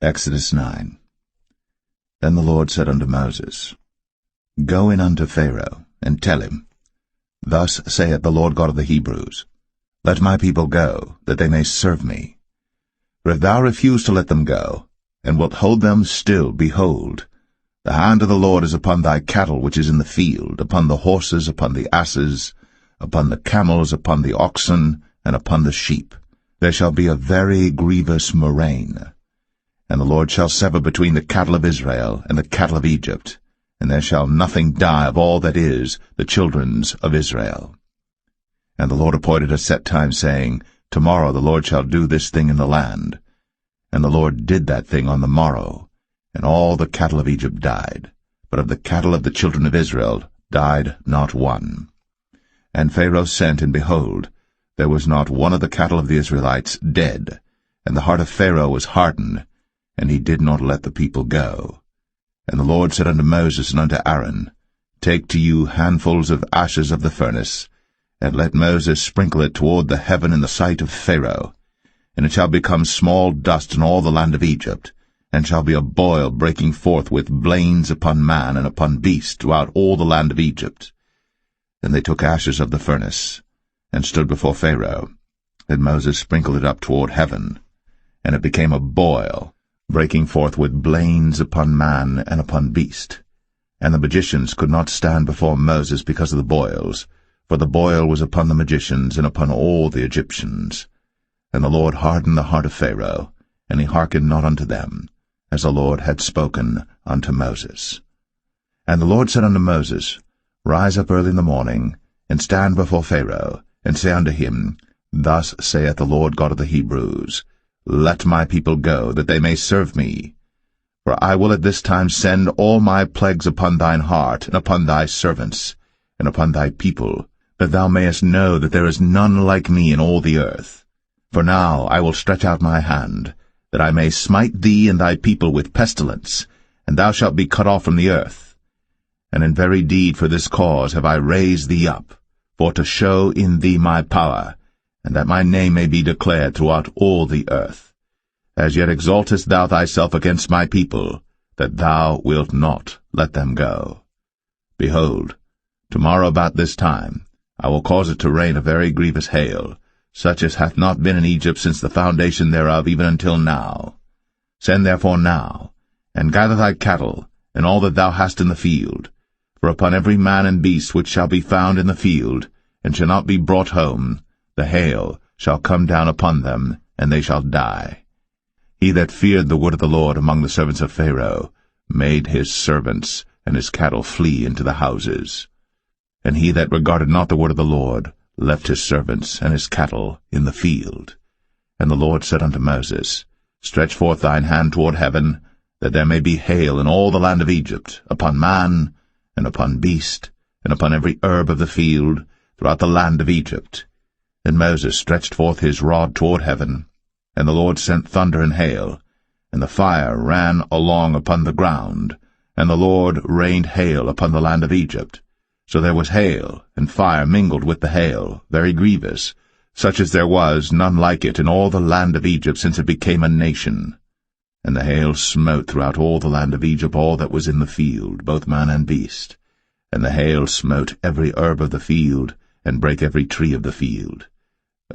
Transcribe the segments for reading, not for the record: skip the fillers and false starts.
Exodus 9. Then the Lord said unto Moses, Go in unto Pharaoh, and tell him, Thus saith the Lord God of the Hebrews, Let my people go, that they may serve me. For if thou refuse to let them go, and wilt hold them still, behold, the hand of the Lord is upon thy cattle which is in the field, upon the horses, upon the asses, upon the camels, upon the oxen, and upon the sheep. There shall be a very grievous murrain. And the Lord shall sever between the cattle of Israel and the cattle of Egypt, and there shall nothing die of all that is the children's of Israel. And the Lord appointed a set time, saying, Tomorrow the Lord shall do this thing in the land. And the Lord did that thing on the morrow, and all the cattle of Egypt died, but of the cattle of the children of Israel died not one. And Pharaoh sent, and behold, there was not one of the cattle of the Israelites dead, and the heart of Pharaoh was hardened, and he did not let the people go. And the Lord said unto Moses and unto Aaron, Take to you handfuls of ashes of the furnace, and let Moses sprinkle it toward the heaven in the sight of Pharaoh. And it shall become small dust in all the land of Egypt, and shall be a boil breaking forth with blains upon man and upon beast throughout all the land of Egypt. Then they took ashes of the furnace, and stood before Pharaoh. Then Moses sprinkled it up toward heaven, and it became a boil, breaking forth with blains upon man and upon beast. And the magicians could not stand before Moses because of the boils, for the boil was upon the magicians and upon all the Egyptians. And the Lord hardened the heart of Pharaoh, and he hearkened not unto them, as the Lord had spoken unto Moses. And the Lord said unto Moses, Rise up early in the morning, and stand before Pharaoh, and say unto him, Thus saith the Lord God of the Hebrews, Let my people go, that they may serve me. For I will at this time send all my plagues upon thine heart, and upon thy servants, and upon thy people, that thou mayest know that there is none like me in all the earth. For now I will stretch out my hand, that I may smite thee and thy people with pestilence, and thou shalt be cut off from the earth. And in very deed for this cause have I raised thee up, for to show in thee my power, and that my name may be declared throughout all the earth. As yet exaltest thou thyself against my people, that thou wilt not let them go. Behold, tomorrow about this time I will cause it to rain a very grievous hail, such as hath not been in Egypt since the foundation thereof even until now. Send therefore now, and gather thy cattle, and all that thou hast in the field. For upon every man and beast which shall be found in the field, and shall not be brought home, the hail shall come down upon them, and they shall die. He that feared the word of the Lord among the servants of Pharaoh made his servants and his cattle flee into the houses. And he that regarded not the word of the Lord left his servants and his cattle in the field. And the Lord said unto Moses, Stretch forth thine hand toward heaven, that there may be hail in all the land of Egypt, upon man, and upon beast, and upon every herb of the field, throughout the land of Egypt. And Moses stretched forth his rod toward heaven, and the Lord sent thunder and hail, and the fire ran along upon the ground, and the Lord rained hail upon the land of Egypt. So there was hail, and fire mingled with the hail, very grievous, such as there was none like it in all the land of Egypt since it became a nation. And the hail smote throughout all the land of Egypt all that was in the field, both man and beast. And the hail smote every herb of the field, and brake every tree of the field.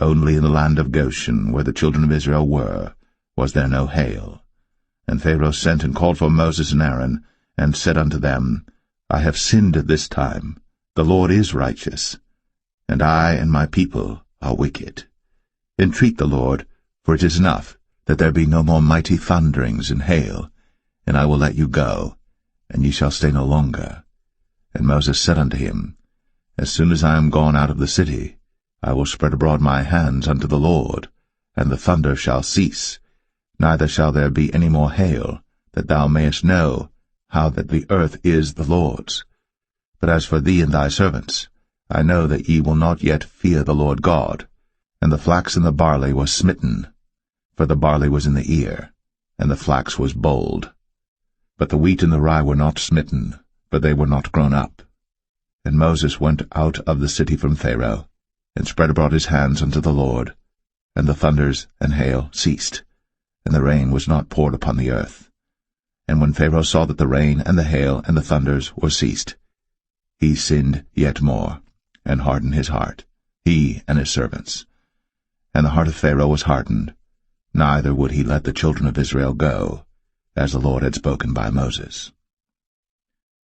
Only in the land of Goshen, where the children of Israel were, was there no hail. And Pharaoh sent and called for Moses and Aaron, and said unto them, I have sinned at this time. The Lord is righteous, and I and my people are wicked. Entreat the Lord, for it is enough that there be no more mighty thunderings and hail, and I will let you go, and ye shall stay no longer. And Moses said unto him, As soon as I am gone out of the city, I will spread abroad my hands unto the Lord, and the thunder shall cease, neither shall there be any more hail, that thou mayest know how that the earth is the Lord's. But as for thee and thy servants, I know that ye will not yet fear the Lord God. And the flax and the barley was smitten, for the barley was in the ear, and the flax was bold. But the wheat and the rye were not smitten, for they were not grown up. And Moses went out of the city from Pharaoh, and spread abroad his hands unto the Lord, and the thunders and hail ceased, and the rain was not poured upon the earth. And when Pharaoh saw that the rain and the hail and the thunders were ceased, he sinned yet more, and hardened his heart, he and his servants. And the heart of Pharaoh was hardened, neither would he let the children of Israel go, as the Lord had spoken by Moses.